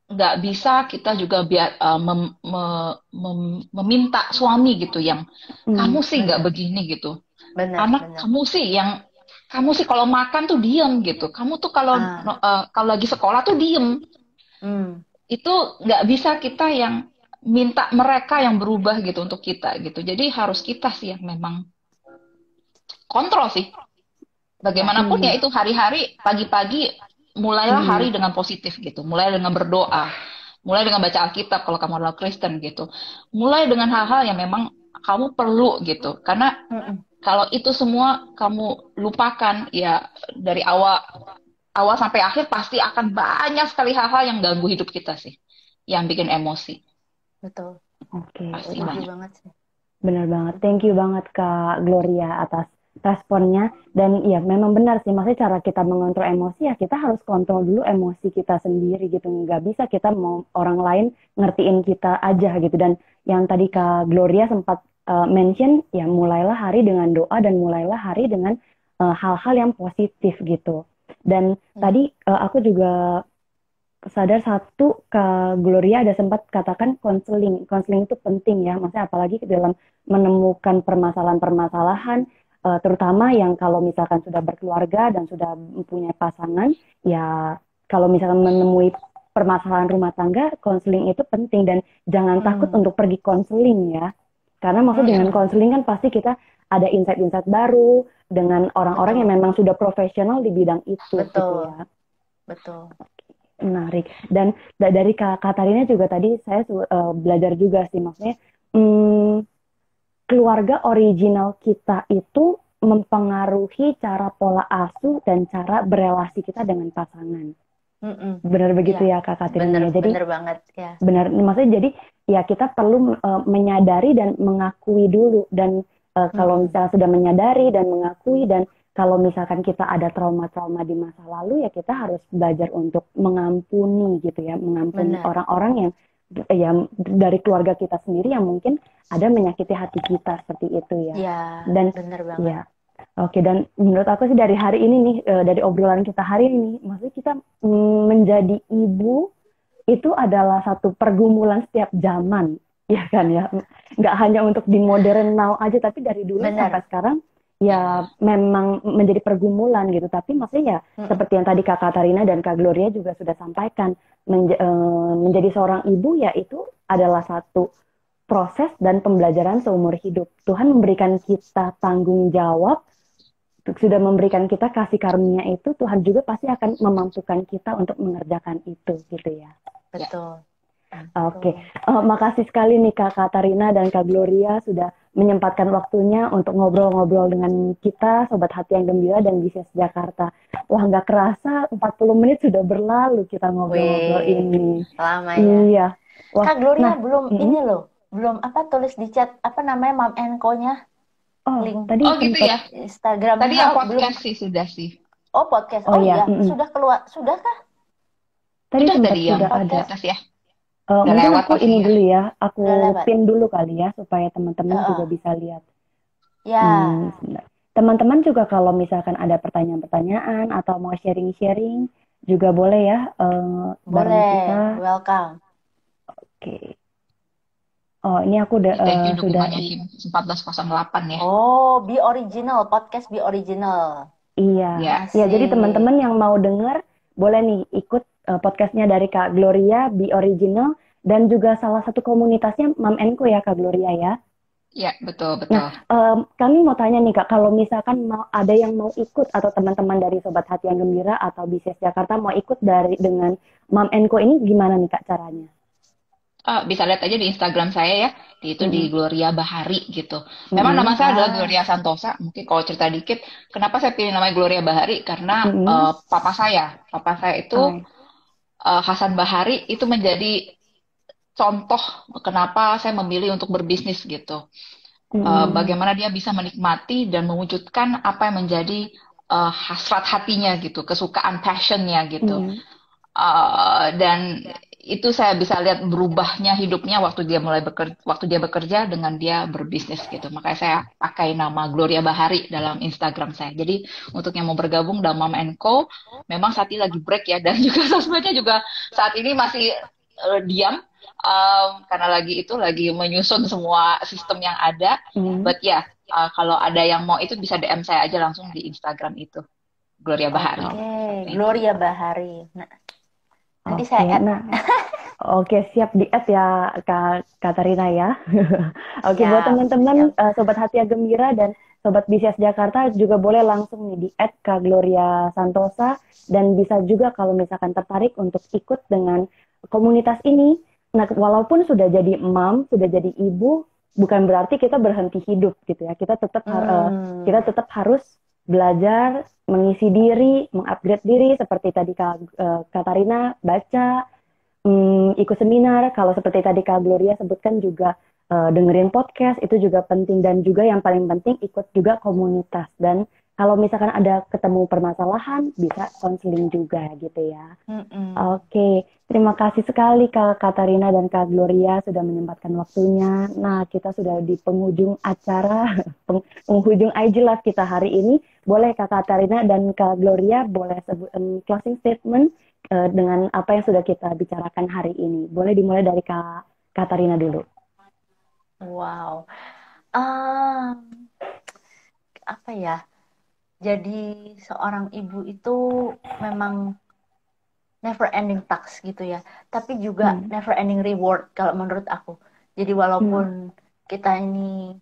Nggak bisa kita juga meminta suami gitu yang kamu sih nggak begini gitu. Anak kamu sih kalau makan tuh diem gitu. Kamu tuh kalau lagi sekolah tuh diem. Itu nggak bisa kita yang minta mereka yang berubah gitu untuk kita gitu. Jadi harus kita sih yang memang kontrol sih. Bagaimanapun ya itu hari-hari pagi-pagi mulailah hari dengan positif gitu. Mulai dengan berdoa. Mulai dengan baca Alkitab kalau kamu adalah Kristen gitu. Mulai dengan hal-hal yang memang kamu perlu gitu. Karena kalau itu semua kamu lupakan ya dari awal sampai akhir pasti akan banyak sekali hal-hal yang ganggu hidup kita sih. Yang bikin emosi. Betul. Oke. Pasti banget sih. Benar banget. Thank you banget Kak Gloria atas responnya. Dan ya memang benar sih, maksudnya cara kita mengontrol emosi ya kita harus kontrol dulu emosi kita sendiri gitu. Nggak bisa kita mau orang lain ngertiin kita aja gitu. Dan yang tadi Kak Gloria sempat mention ya mulailah hari dengan doa dan mulailah hari dengan hal-hal yang positif gitu. Dan tadi aku juga sadar satu, Kak Gloria ada sempat katakan konseling itu penting ya, maksudnya apalagi dalam menemukan permasalahan-permasalahan, terutama yang kalau misalkan sudah berkeluarga dan sudah mempunyai pasangan, ya kalau misalkan menemui permasalahan rumah tangga, konseling itu penting dan jangan takut untuk pergi konseling ya, karena maksudnya dengan konseling kan pasti kita ada insight-insight baru dengan orang-orang yang memang sudah profesional di bidang itu. Betul. Gitu ya. Betul. Menarik. Dan dari Kak Katarina juga tadi saya belajar juga sih, maksudnya keluarga original kita itu mempengaruhi cara pola asuh dan cara berelasi kita dengan pasangan. Benar begitu ya Kak Katarina. Jadi benar banget ya. Benar, maksudnya jadi ya kita perlu menyadari dan mengakui dulu, dan kalau misalnya sudah menyadari dan mengakui, dan kalau misalkan kita ada trauma-trauma di masa lalu ya kita harus belajar untuk mengampuni gitu ya, mengampuni orang-orang yang dari keluarga kita sendiri yang mungkin ada menyakiti hati kita seperti itu ya. Iya, dan benar banget. Ya. Oke, dan menurut aku sih dari hari ini nih, dari obrolan kita hari ini, maksudnya kita menjadi ibu itu adalah satu pergumulan setiap zaman, ya kan ya. Nggak hanya untuk di modern now aja, tapi dari dulu sampai sekarang ya memang menjadi pergumulan gitu. Tapi maksudnya ya seperti yang tadi Kak Katarina dan Kak Gloria juga sudah sampaikan, menjadi seorang ibu ya itu adalah satu proses dan pembelajaran seumur hidup. Tuhan memberikan kita tanggung jawab, sudah memberikan kita kasih karunia itu, Tuhan juga pasti akan memampukan kita untuk mengerjakan itu gitu ya. Betul. Oke. Makasih sekali nih Kak Katarina dan Kak Gloria sudah menyempatkan waktunya untuk ngobrol-ngobrol dengan kita, Sobat Hati yang Gembira dan BCS Jakarta. Wah, nggak kerasa 40 menit sudah berlalu kita ngobrol-ngobrol ini. Lama ya. Iya. Wah, Kak Gloria ini loh, belum tulis di chat apa namanya Mom and Co-nya. Link. Tadi gitu ya. Instagram. Tadi ya podcast sih sudah sih. Oh, podcast. Oh iya. Sudah keluar. Sudahkah? Tadi sudah ada. Ya. Mungkin aku ini dulu ya, aku pin dulu kali ya supaya teman-teman juga bisa lihat. Ya. Teman-teman juga kalau misalkan ada pertanyaan-pertanyaan atau mau sharing-sharing, juga boleh ya bareng kita. Boleh, welcome. Oke. Oh, ini aku udah Thank you sudah dukungannya HIM 1408 ya. Oh, Be Original, podcast Be Original. iya. Ya. Ya, jadi Asik. teman-teman yang mau dengar boleh nih ikut podcastnya dari Kak Gloria, Be Original, dan juga salah satu komunitasnya Mam Enko ya Kak Gloria ya. Ya, betul. Nah, kami mau tanya nih Kak, kalau misalkan ada yang mau ikut atau teman-teman dari Sobat Hati yang Gembira atau Bisnis Jakarta mau ikut dengan Mam Enko ini gimana nih Kak caranya? Bisa lihat aja di Instagram saya ya, itu di Gloria Bahari gitu. Memang nama saya adalah Gloria Santosa. Mungkin kalau cerita dikit, kenapa saya pilih namanya Gloria Bahari? Karena papa saya itu Hasan Bahari itu menjadi contoh kenapa saya memilih untuk berbisnis gitu. Bagaimana dia bisa menikmati dan mewujudkan apa yang menjadi hasrat hatinya gitu, kesukaan passionnya gitu. Dan itu saya bisa lihat berubahnya hidupnya waktu dia bekerja dengan dia berbisnis gitu. Makanya saya pakai nama Gloria Bahari dalam Instagram saya. Jadi untuk yang mau bergabung dalam Mom and Co, memang saat ini lagi break ya, dan juga sosmednya juga saat ini masih diam karena lagi menyusun semua sistem yang ada. But ya, kalau ada yang mau itu bisa DM saya aja langsung di Instagram itu Gloria Bahari. Oke, Gloria Bahari. Nah, nanti Oke, saya add. nah, oke, siap di-add ya Kak Katarina ya. Oke, buat Siap, teman-teman siap. Sobat Hati Gembira dan Sobat Bisnis Jakarta juga boleh langsung nih di-add Kak Gloria Santosa, dan bisa juga kalau misalkan tertarik untuk ikut dengan komunitas ini. Nah, walaupun sudah jadi mom, sudah jadi ibu, bukan berarti kita berhenti hidup gitu ya. Kita tetap harus belajar, mengisi diri, mengupgrade diri seperti tadi Kak Katarina baca, ikut seminar. Kalau seperti tadi Kak Gloria sebutkan juga dengerin podcast, itu juga penting. Dan juga yang paling penting ikut juga komunitas. Dan kalau misalkan ada ketemu permasalahan, bisa konseling juga gitu ya. Oke, terima kasih sekali Kak Katarina dan Kak Gloria sudah menyempatkan waktunya. Nah, kita sudah di penghujung acara, penghujung IG Live kita hari ini. Boleh Kak Katarina dan Kak Gloria boleh sebut closing statement dengan apa yang sudah kita bicarakan hari ini. Boleh dimulai dari Kak Katarina dulu. Wow. Apa ya? Jadi seorang ibu itu memang never ending task gitu ya. Tapi juga never ending reward kalau menurut aku. Jadi walaupun kita ini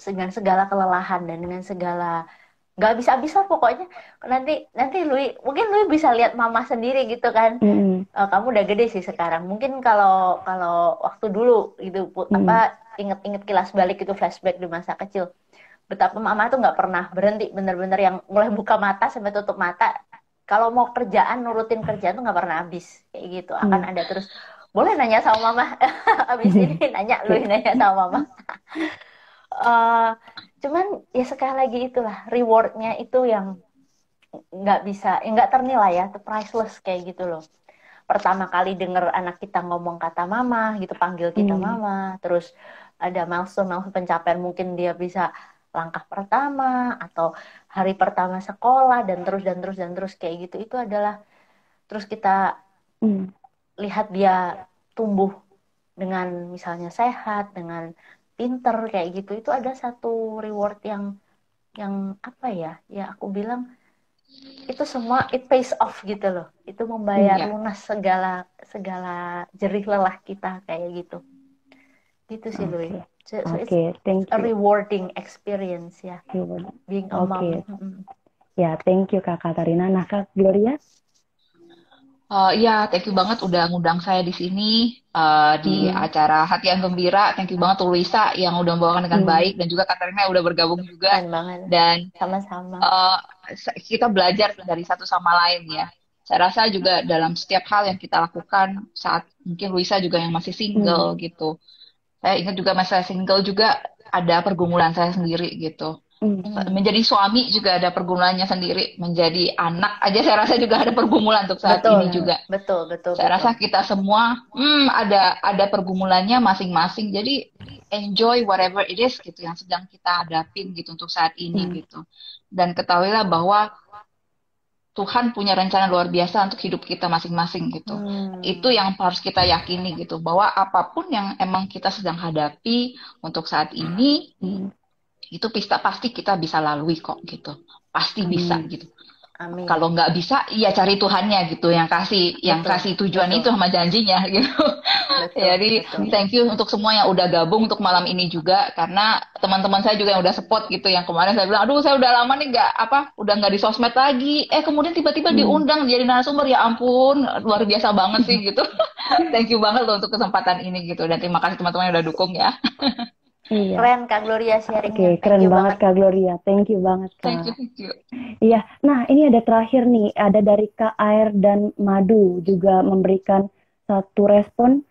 dengan segala kelelahan dan dengan segala nggak bisa-bisa pokoknya, nanti Lui bisa lihat mama sendiri gitu kan. Kamu udah gede sih sekarang, mungkin kalau waktu dulu gitu inget-inget kilas balik itu, flashback di masa kecil, betapa mama tuh nggak pernah berhenti, bener-bener yang mulai buka mata sampai tutup mata kalau mau nurutin kerjaan tuh nggak pernah habis kayak gitu, akan ada terus. Boleh nanya sama mama abis ini nanya sama mama. Cuman ya sekali lagi itulah rewardnya itu yang nggak bisa, nggak ternilai ya, itu priceless kayak gitu loh. Pertama kali denger anak kita ngomong kata mama gitu, panggil kita mama, terus ada milestone pencapaian, mungkin dia bisa langkah pertama atau hari pertama sekolah dan terus kayak gitu, itu adalah terus kita lihat dia tumbuh dengan misalnya sehat, dengan pinter kayak gitu, itu ada satu reward yang apa ya aku bilang itu semua it pays off gitu loh, itu membayar lunas segala jerih lelah kita kayak gitu sih Lui. So it's thank a you. rewarding experience ya, being a mom. Ya, thank you Kak Katarina. Nah, Kak Gloria? Ya, thank you banget udah ngundang saya di sini di acara Hati yang Gembira. Thank you banget Luisa yang udah membawakan dengan baik, dan juga Katarina yang udah bergabung juga. Keren banget. Dan sama-sama. Kita belajar dari satu sama lain ya. Saya rasa juga dalam setiap hal yang kita lakukan saat mungkin Luisa juga yang masih single gitu. Saya ingat juga masa single juga ada pergumulan saya sendiri gitu. Menjadi suami juga ada pergumulannya sendiri, menjadi anak aja saya rasa juga ada pergumulan untuk saat ini juga. Betul. Saya rasa kita semua ada pergumulannya masing-masing. Jadi enjoy whatever it is gitu yang sedang kita hadapin gitu untuk saat ini gitu. Dan ketahuilah bahwa Tuhan punya rencana luar biasa untuk hidup kita masing-masing gitu. Itu yang harus kita yakini gitu, bahwa apapun yang emang kita sedang hadapi untuk saat ini, itu pasti kita bisa lalui kok gitu. Pasti bisa gitu. Amin. Kalau nggak bisa, ya cari Tuhannya gitu, yang kasih tujuan itu sama janjinya gitu. Jadi thank you untuk semua yang udah gabung untuk malam ini juga, karena teman-teman saya juga yang udah support gitu. Yang kemarin saya bilang, aduh saya udah lama nih udah nggak di sosmed lagi. Kemudian tiba-tiba diundang jadi narasumber, ya ampun, luar biasa banget sih gitu. Thank you banget loh untuk kesempatan ini gitu, dan terima kasih teman-teman yang udah dukung ya. Iya. Keren Kak Gloria sharingnya. Keren banget Kak Gloria. Thank you banget Kak. Thank you. Iya. Nah, ini ada terakhir nih, ada dari Kak Air dan Madu juga memberikan satu respon.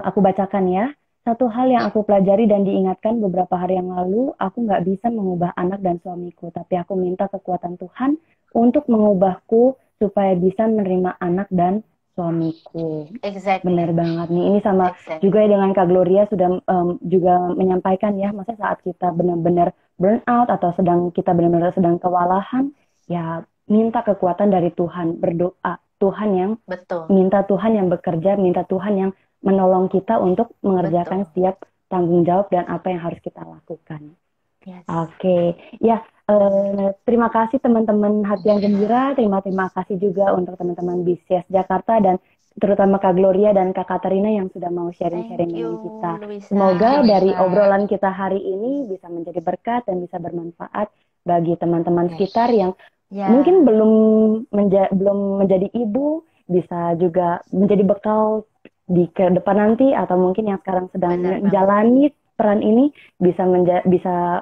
Aku bacakan ya. Satu hal yang aku pelajari dan diingatkan beberapa hari yang lalu, aku nggak bisa mengubah anak dan suamiku, tapi aku minta kekuatan Tuhan untuk mengubahku supaya bisa menerima anak dan suamiku. Exactly. Benar banget nih. Ini sama juga ya dengan Kak Gloria sudah juga menyampaikan ya, masa saat kita benar-benar burn out atau kita benar-benar sedang kewalahan, ya minta kekuatan dari Tuhan, berdoa. Tuhan yang minta Tuhan yang bekerja, minta Tuhan yang menolong kita untuk mengerjakan setiap tanggung jawab dan apa yang harus kita lakukan. Yes. Oke. Ya, terima kasih teman-teman Hati yang Gembira, terima kasih juga untuk teman-teman BCS Jakarta dan terutama Kak Gloria dan Kak Katarina yang sudah mau sharing-sharing dengan kita. Luisa. Semoga dari obrolan kita hari ini bisa menjadi berkat dan bisa bermanfaat bagi teman-teman sekitar yang mungkin belum menjadi ibu, bisa juga menjadi bekal di ke depan nanti, atau mungkin yang sekarang sedang menjalani peran ini bisa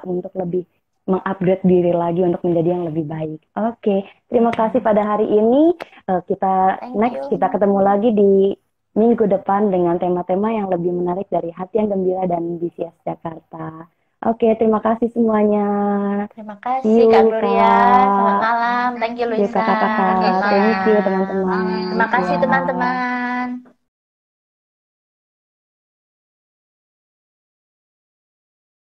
untuk lebih mengupgrade diri lagi untuk menjadi yang lebih baik. Oke, terima kasih pada hari ini. Kita ketemu lagi di minggu depan dengan tema-tema yang lebih menarik dari Hati yang Gembira dan BCS Jakarta. Oke, terima kasih semuanya. Terima kasih Kak Gloria. Selamat malam. Thank you Luisa. Thank you teman-teman. Terima kasih teman-teman.